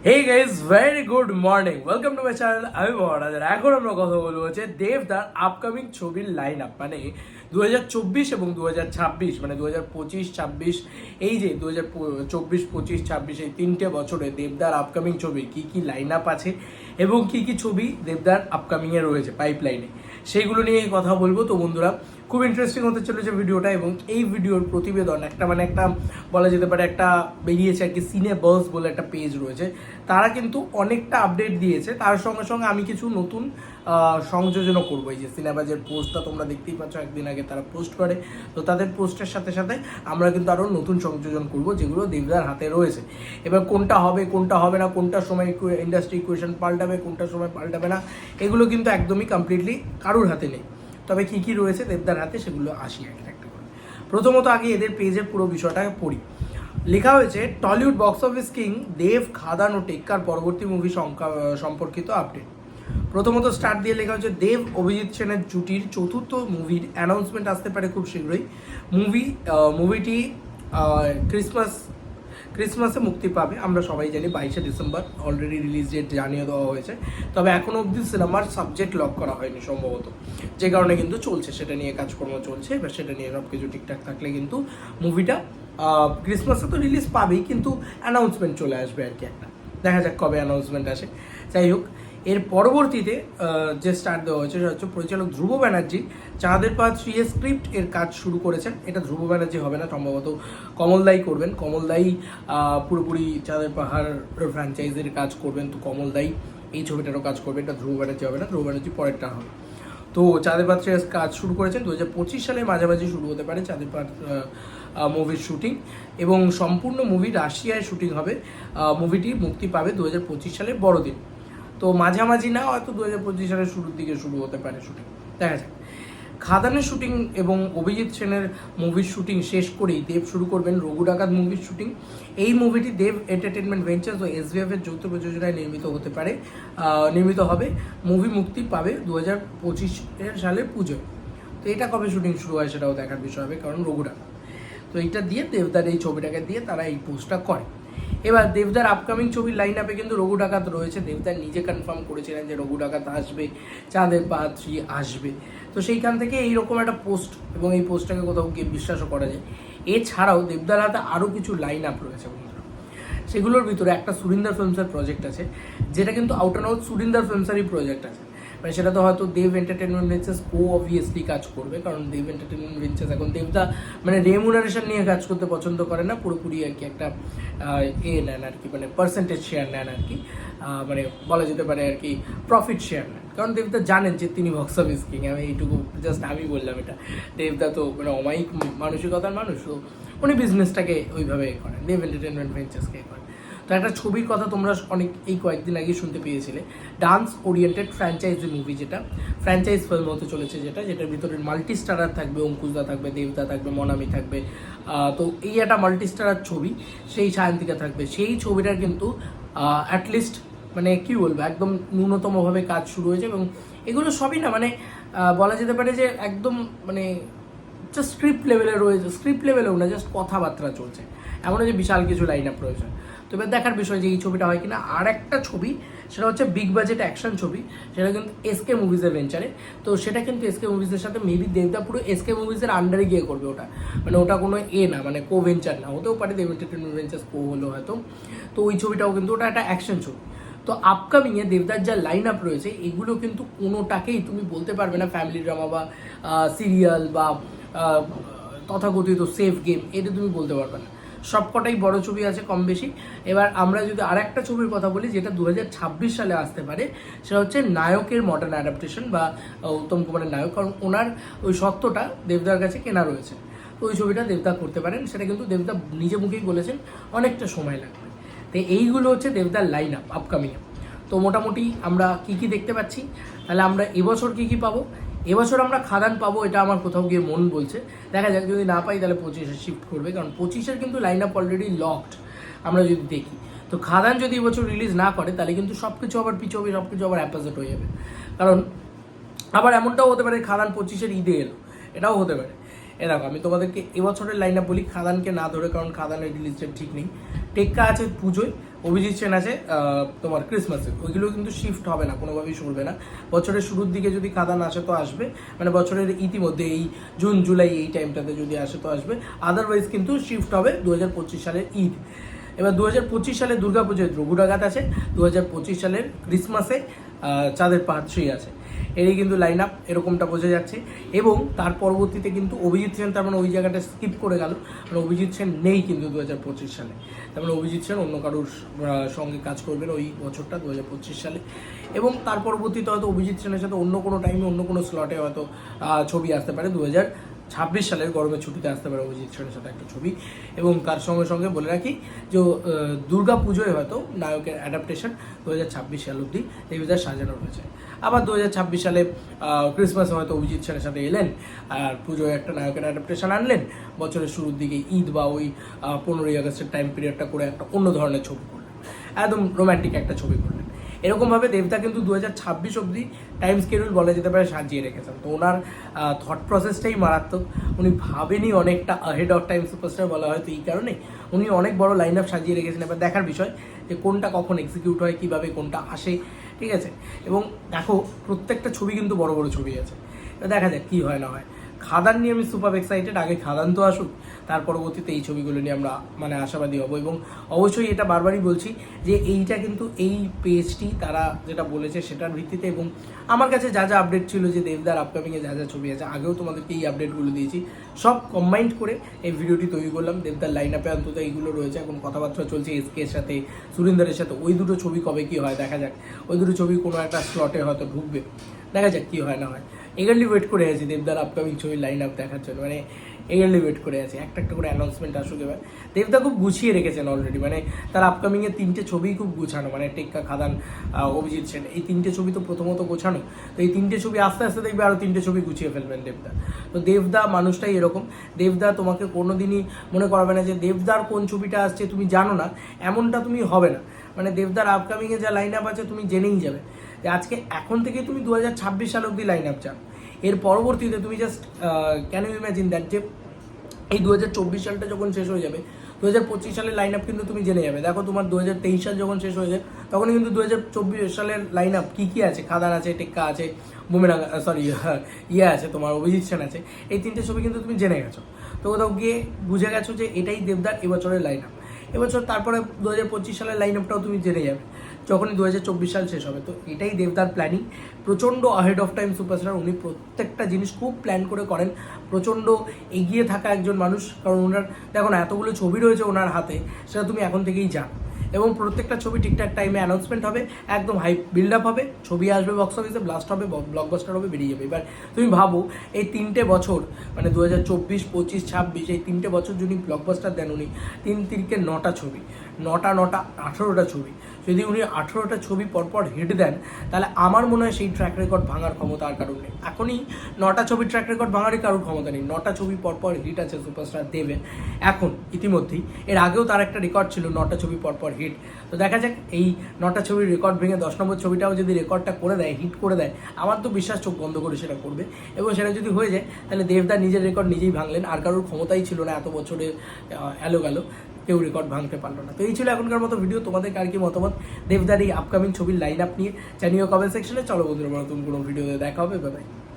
Hey guys, very good morning. Welcome to my channel. আমি মহারাজ আর এখন আমরা কথা বলবো হচ্ছে দেবদার আপকামিং ছবির লাইন আপ, মানে 2024 এবং 2026, মানে 2025-26, এই যে 2024-25-26 এই তিনটে বছরে দেবদার আপকামিং ছবির কি কি লাইন আপ আছে এবং কি কি ছবি দেবদার আপকামিংয়ে রয়েছে পাইপলাইনে, সেইগুলো নিয়ে কথা বলবো। তো বন্ধুরা, খুব ইন্টারেস্টিং হতে চলেছে ভিডিওটা, এবং এই ভিডিওর প্রতিবেদন একটা বলা যেতে পারে একটা বেরিয়েছে আর কি, সিনে বাস বলে একটা পেজ রয়েছে, তারা কিন্তু অনেকটা আপডেট দিয়েছে। তার সঙ্গে সঙ্গে আমি কিছু নতুন সংযোজনও করবো। এই যে সিনেবাজের পোস্টটা তোমরা দেখতেই পাচ্ছ, একদিন আগে তারা পোস্ট করে, তো তাদের পোস্টের সাথে সাথে আমরা কিন্তু আরও নতুন সংযোজন করব, যেগুলো দেবদার হাতে রয়েছে। এবার কোনটা হবে কোনটা হবে না, কোনটার সময় ইন্ডাস্ট্রি ইকুয়েশন পাল্টাবে, কোনটার সময় পাল্টাবে না, এগুলো কিন্তু একদমই কমপ্লিটলি কারুর হাতে নেই। তবে কী কী রয়েছে দেবদার হাতে সেগুলো আসি একটা একটা করে। প্রথমত আগে এদের পেজের পুরো বিষয়টাকে পড়ি। লেখা হয়েছে, টলিউড বক্স অফিস কিং দেব, খাদান ও টেক্কার পরবর্তী মুভি সম্পর্কিত আপডেট। প্রথমত স্টার্ট দিয়ে লেখা হচ্ছে, দেব অভিজিৎ সেনের জুটির চতুর্থ মুভির অ্যানাউন্সমেন্ট আসতে পারে খুব শীঘ্রই। মুভিটি ক্রিসমাসে মুক্তি পাবে। আমরা সবাই জানি 22শে ডিসেম্বর অলরেডি রিলিজ ডেট জানিয়ে দেওয়া হয়েছে, তবে এখনও অবধি সিনেমার সাবজেক্ট লক করা হয়নি সম্ভবত, যে কারণে কিন্তু চলছে, সেটা নিয়ে কাজকর্ম চলছে। এবার সেটা নিয়ে সব কিছু ঠিকঠাক থাকলে কিন্তু মুভিটা ক্রিসমাসে তো রিলিজ পাবেই, কিন্তু অ্যানাউন্সমেন্ট চলে আসবে আর কি একটা। দেখা যাক কবে অ্যানাউন্সমেন্ট আসে। যাই হোক, এর পরবর্তীতে যে স্টার্ট দেওয়া হয়েছে সেটা হচ্ছে পরিচালক ধ্রুব ব্যানার্জি চাঁদের পাহাড় 3 স্ক্রিপ্ট এর কাজ শুরু করেছেন। এটা ধ্রুব ব্যানার্জি হবে না, সম্ভবত কমলদাই করবেন। কমলদাই পুরোপুরি চাঁদের পাহাড় ফ্র্যাঞ্চাইজির কাজ করবেন, তো কমলদাই এই ছবিটারও কাজ করবে। এটা ধ্রুব ব্যানার্জি হবে না, ধ্রুব ব্যানার্জি পরেরটা হবে। তো চাঁদের পাহাড় 3 কাজ শুরু করেছেন, 2025 সালের মাঝামাঝি শুরু হতে পারে চাঁদের পাহাড় মুভির শুটিং, এবং সম্পূর্ণ মুভি রাশিয়ায় শুটিং হবে। মুভিটি মুক্তি পাবে 2025 সালের বড়দিন। তো মাঝামাঝি না, হয়তো 2025 সালের শুরুর দিকে শুরু হতে পারে শুটিং, দেখা যাক। খাদানের শুটিং এবং অভিজিৎ সেনের মুভির শুটিং শেষ করেই দেব শুরু করবেন রঘু ডাকাত মুভির শুটিং। এই মুভিটি দেব এন্টারটেনমেন্ট ভেঞ্চার্স ও SVF এর যৌথ প্রযোজনায় নির্মিত হবে। মুভি মুক্তি পাবে 2025 সালের পুজোয়। তো এটা কবে শুটিং শুরু হয় সেটাও দেখার বিষয় হবে, কারণ রঘু ডাকাত। তো এইটা দিয়ে দেবদার এই ছবিটাকে দিয়ে তারা এই পোস্টটা করে। এবার দেবদার আপকামিং ছবির লাইন আপে কিন্তু রঘু ডাকাত রয়েছে। দেবদার নিজে কনফার্ম করেছিলেন যে রঘু ডাকাত আসবে, চাঁদের পাহাড় 3 আসবে। তো সেইখান থেকে এইরকম একটা পোস্ট, এবং এই পোস্টটাকে কোথাও গিয়ে বিশ্বাসও করা যায়। এছাড়াও দেবদার হাতে আরও কিছু লাইন আপ রয়েছে বন্ধুরা। সেগুলোর ভিতরে একটা সুরিন্দর ফিল্মসের প্রজেক্ট আছে, যেটা কিন্তু আউট অ্যান্ড আউট সুরিন্দর ফিল্মসেরই প্রজেক্ট আছে। মানে সেটা তো হয়তো দেব এন্টারটেনমেন্ট ভেঞ্চার্স অবভিয়াসলি কাজ করবে, কারণ দেব এন্টারটেনমেন্ট ভেঞ্চার্স এখন দেবদা মানে রেমুনারেশন নিয়ে কাজ করতে পছন্দ করে না, পুরোপুরি আর কি একটা নেন আর কি, মানে পার্সেন্টেজ শেয়ার নেন আর কি, মানে বলা যেতে পারে আর কি প্রফিট শেয়ার নেন। কারণ দেবদা জানেন যে তিনি বক্স অফিস কিং। আমি এইটুকু জাস্ট আমি বললাম এটা। দেবদা তো মানে অমায়িক মানসিকতার মানুষ, তো উনি বিজনেসটাকে ওইভাবে করেন, দেব এন্টারটেনমেন্ট ভেঞ্চার্সকে করেন। তো একটা ছবির কথা তোমরা অনেক এই কয়েকদিন আগে শুনতে পেয়েছিলে, ডান্স ওরিয়েন্টেড ফ্র্যাঞ্চাইজি মুভি, যেটা ফ্র্যাঞ্চাইজ ফিল্ম হতে চলেছে, যেটার ভিতরে মাল্টি স্টারার থাকবে, অঙ্কুশদা থাকবে, দেবদা থাকবে, মনামি থাকবে। তো এই একটা মাল্টি স্টারার ছবি, সেই সায়ন্তিকা থাকবে। সেই ছবিটার কিন্তু অ্যাটলিস্ট মানে কী বলবো, একদম ন্যূনতমভাবে কাজ শুরু হয়েছে, এবং এগুলো সবই না মানে বলা যেতে পারে যে একদম মানে জাস্ট স্ক্রিপ্ট লেভেলে রয়েছে, স্ক্রিপ্ট লেভেলেও না, জাস্ট কথাবার্তা চলছে, এমনও যে বিশাল কিছু লাইন আপ রয়েছে। তো এবার দেখার বিষয় যে এই ছবিটা হয় কিনা। আর একটা ছবি, সেটা হচ্ছে বিগ বাজেট অ্যাকশন ছবি, সেটা কিন্তু SK মুভিজের ভেঞ্চারে। তো সেটা কিন্তু SK মুভিজের সাথে মেবি দেবদা পুরো SK মুভিজের আন্ডারে গিয়ে করবে ওটা, মানে ওটা কোনো না, মানে কো ভেঞ্চার না, হতেও পারে দেব এন্টারটেনমেন্ট ভেঞ্চার্স কো হলো হয়তো। তো ওই ছবিটাও কিন্তু ওটা একটা অ্যাকশন ছবি। তো আপকামিংয়ে দেবদার যা লাইন আপ রয়েছে, এগুলো কিন্তু কোনোটাকেই তুমি বলতে পারবে না ফ্যামিলি ড্রামা বা সিরিয়াল বা তথাকথিত সেফ গেম, এটা তুমি বলতে পারবে না। সবকটাই বড় ছবি আছে কম বেশি। এবার আমরা যদি আর একটা ছবির কথা বলি, যেটা 2026 সালে আসতে পারে, সেটা হচ্ছে নায়কের মডার্ন অ্যাডাপ্টেশন বা উত্তম কুমারের নায়ক, কারণ ওনার ওই সত্যটা দেবদার কাছে কেনা রয়েছে। তো ওই ছবিটা দেবদা করতে পারেন, সেটা কিন্তু দেবদা নিজে মুখেই বলেছেন অনেকটা সময় লাগবে। তো এইগুলো হচ্ছে দেবদার লাইন আপ আপকামিংয়ে। তো মোটামুটি আমরা কী কী দেখতে পাচ্ছি, তাহলে আমরা এবছর কী কী পাবো। এবছর আমরা খাদান পাবো, এটা আমার কোথাও গিয়ে মন বলছে। দেখা যাক, যদি না পাই তাহলে 25-এ শিফট করবে, কারণ 25-এর কিন্তু লাইন আপ অলরেডি লকড আমরা যদি দেখি। তো খাদান যদি এবছর রিলিজ না করে, তাহলে কিন্তু সব কিছু আবার পিছবে, সব কিছু আবার অ্যাপোজিট হয়ে যাবে। কারণ আবার এমনটাও হতে পারে খাদান 25-এর ঈদে এলো, এটাও হতে পারে। দেখো, আমি তোমাদেরকে এবছরের লাইন আপ বলি, খাদানকে না ধরে, কারণ খাদানের রিলিজ ডেট ঠিক নেই। টেক্কা আছে পুজোয়, অভিজিৎ সেন আছে তোমার ক্রিসমাসে, ওইগুলো কিন্তু শিফট হবে না, কোনোভাবেই সরবে না। বছরের শুরুর দিকে যদি খাদান আসে তো আসবে, মানে বছরের ইতিমধ্যে এই জুন জুলাই এই টাইমটাতে যদি আসে তো আসবে, আদারওয়াইজ কিন্তু শিফট হবে 2025 সালের ঈদ। এবার 2025 সালে দুর্গাপুজোয় দ্রগুডাঘাত আছে, 2025 সালের ক্রিসমাসে চাঁদের পাহাড় 3 আছে। এরই কিন্তু লাইন আপ এরকমটা বোঝা যাচ্ছে। এবং তার পরবর্তীতে কিন্তু অভিজিৎ সেন তার মানে ওই জায়গাটা স্কিপ করে গেল, মানে অভিজিৎ সেন নেই কিন্তু 2025 সালে। তার মানে অভিজিৎ সেন অন্য কারোর সঙ্গে কাজ করবেন ওই বছরটা 2025 সালে। এবং তার পরবর্তীতে হয়তো অভিজিৎ সেনের সাথে অন্য কোনো টাইমে অন্য কোনো স্লটে হয়তো ছবি আসতে পারে, 2026 সালের গরমের ছুটিতে আসতে পারে অভিজিৎ সেনের সাথে একটা ছবি। এবং তার সঙ্গে সঙ্গে বলে রাখি যে দুর্গা পুজোয় হয়তো নায়কের অ্যাডাপ্টেশন 2026 সাল অবধি দেবদার সাজানো রয়েছে। আবার 2026 সালে ক্রিসমাসে হয়তো অভিজিৎ সেনের সাথে এলেন আর পুজোয় একটা নায়কের অ্যাডাপ্টেশন আনলেন, বছরের শুরুর দিকে ঈদ বা ওই 15ই আগস্টের টাইম পিরিয়ডটা করে একটা অন্য ধরনের ছবি করলেন, একদম রোম্যান্টিক একটা ছবি করলেন। এরকমভাবে দেবদা কিন্তু 2026 অবধি টাইম স্কেডিউল বলা যেতে পারে সাজিয়ে রেখেছেন। তো ওনার থট প্রসেসটাই মারাত্মক, উনি ভাবেনি অনেকটা আহেড অফ টাইম সুপারস্টার বলা হয়, তো এই কারণে উনি অনেক বড় লাইন আপ সাজিয়ে রেখেছেন। এবার দেখার বিষয় যে কোনটা কখন এক্সিকিউট হয়, কীভাবে কোনটা আসে, ঠিক আছে। এবং দেখো প্রত্যেকটা ছবি কিন্তু বড় বড় ছবি আছে, দেখা যাক কী হয় না হয়। খাদান নিয়ে আমি সুপার এক্সাইটেড, আগে খাদান তো আসুক, তার পরবর্তীতে এই ছবিগুলো নিয়ে আমরা মানে আশাবাদী হব। এবং অবশ্যই এটা বারবারই বলছি যে এইটা কিন্তু এই পেজটি তারা যেটা বলেছে সেটার ভিত্তিতে, এবং আমার কাছে যা যা আপডেট ছিল যে দেবদার আপকামিংয়ে যা যা ছবি আছে, আগেও তোমাদেরকে এই আপডেটগুলো দিয়েছি, সব কম্বাইন্ড করে এই ভিডিওটি তৈরি করলাম। দেবদার লাইন আপে অন্তত এইগুলো রয়েছে, এখন কথাবার্তা চলছে এসকে এর সাথে, সুরিন্দরের সাথে। ওই দুটো ছবি কবে কী হয় দেখা যাক, ওই দুটো ছবি কোনো একটা স্লটে হয়তো ঢুকবে, দেখা যাক কী হয় না হয়। এগারলি ওয়েট করে আছি দেবদার আপকামিং ছবির লাইন আপ দেখার জন্য, মানে এগারলি ওয়েট করে আছি একটা একটা করে অ্যানাউন্সমেন্ট আসুক। এবার দেবদা খুব গুছিয়ে রেখেছেন অলরেডি, মানে তার আপকামিংয়ের 3টে ছবিই খুব গুছানো, মানে টেক্কা, খাদান, অভিজিৎ সেন, এই 3টে ছবি তো প্রথমত গোছানো। তো এই 3টে ছবি আস্তে আস্তে দেখবে আরও 3টে ছবি গুছিয়ে ফেলবেন দেবদা। তো দেবদা মানুষটাই এরকম, দেবদা তোমাকে কোনো দিনই মনে করবে না যে দেবদার কোন ছবিটা আসছে তুমি জানো না, এমনটা তুমি হবে না। মানে দেবদার আপকামিংয়ে যা লাইন আপ আছে তুমি জেনেই যাবে যে আজকে এখন থেকে তুমি 2026 সাল অবধি লাইন আপ চাও। এর পরবর্তীতে তুমি just can you imagine that যে এই 2024 সালটা যখন শেষ হয়ে যাবে, 2025 সালের লাইন আপ কিন্তু তুমি জেনে যাবে। দেখো তোমার 2023 সাল যখন শেষ হয়ে যায় তখন কিন্তু 2024 সালের লাইন আপ কী কী আছে, খাদান আছে, টেক্কা আছে, বুমেরাং সরি ইয়ে আছে তোমার অভিজিৎ সেন আছে, এই 3টে ছবি কিন্তু তুমি জেনে গেছো। তো কোথাও গিয়ে বুঝে গেছো যে এটাই দেবদার এবছরের লাইন আপ। এবছর তারপরে 2025 সালের লাইন আপটাও তুমি জেনে যাবে যখনই 2024 সাল শেষ হবে। তো এটাই দেবদার প্ল্যানিং, প্রচণ্ড আহেড অফ টাইম সুপারস্টার। উনি প্রত্যেকটা জিনিস খুব প্ল্যান করে করেন, প্রচণ্ড এগিয়ে থাকা একজন মানুষ। কারণ ওনার দেখো না এতগুলো ছবি রয়েছে ওনার হাতে, সেটা তুমি এখন থেকেই জানো। এবং প্রত্যেকটা ছবি ঠিকঠাক টাইমে অ্যানাউন্সমেন্ট হবে, একদম হাইপ বিল্ড আপ হবে, ছবি আসবে বক্স অফিসে, ব্লাস্ট হবে, ব্লকবাস্টার হবে, বেরিয়ে যাবে। এবার তুমি ভাবো এই 3টে বছর, মানে 2024, 25, 26, এই 3টে বছর যদি ব্লকবাস্টার দেন উনি, 3 × 9টা ছবি, 9টা 18টা ছবি, যদি উনি 18টা ছবি পরপর হিট দেন তাহলে আমার মনে হয় সেই ট্র্যাক রেকর্ড ভাঙার ক্ষমতা আর কারণ নেই। এখনই 9টা ছবির ট্র্যাক রেকর্ড ভাঙারই কারোর ক্ষমতা নেই, 9টা ছবি পরপর হিট আছে সুপারস্টার দেবের এখন ইতিমধ্যেই। এর আগেও তার একটা রেকর্ড ছিল 9টা ছবি পরপর হিট। তো দেখা যাক এই 9টা ছবির রেকর্ড ভেঙে 10 নম্বর ছবিটাও যদি রেকর্ডটা করে দেয়, হিট করে দেয়, আমার তো বিশ্বাস চোখ বন্ধ করে সেটা করবে। এবং সেটা যদি হয়ে যায় তাহলে দেবদা নিজের রেকর্ড নিজেই ভাঙলেন, আর কারোর ক্ষমতাই ছিল না এত বছরে এলো গেল কেউ রেকর্ড ভাঙতে পারলো না। তো এই ছিল এখনকার মতো ভিডিও, তোমাদের কার কি মতামত দেবদার এই আপকামিং ছবির লাইন আপ নিয়ে জানিও কমেন্ট সেকশনে। চলো বন্ধুরা নতুন কোনো ভিডিওতে দেখা হবে, বাই বাই।